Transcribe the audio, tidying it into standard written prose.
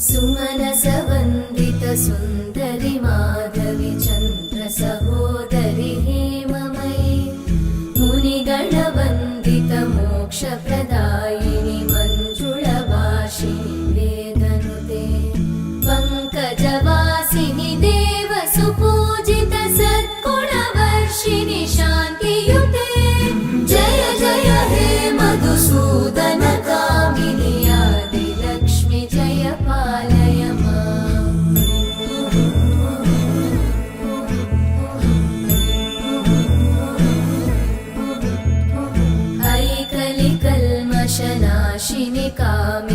सुमनसवन्दित सुन्दरि माधवि चन्द्र सहोदरि हेममयि मुनिगणवन्दित मोक्षप्रदायिनि मञ्जुळभाषिणि वेदनुते पङ्कजवासिनि देवसुपूजित सद्गुणवर्षिणि शान्तियुते जय जय हे मधुसूदन कामिनि आदिलक्ष्मि जय पालय माम्। ऐकलिकल्मषनाशिनि कामिनि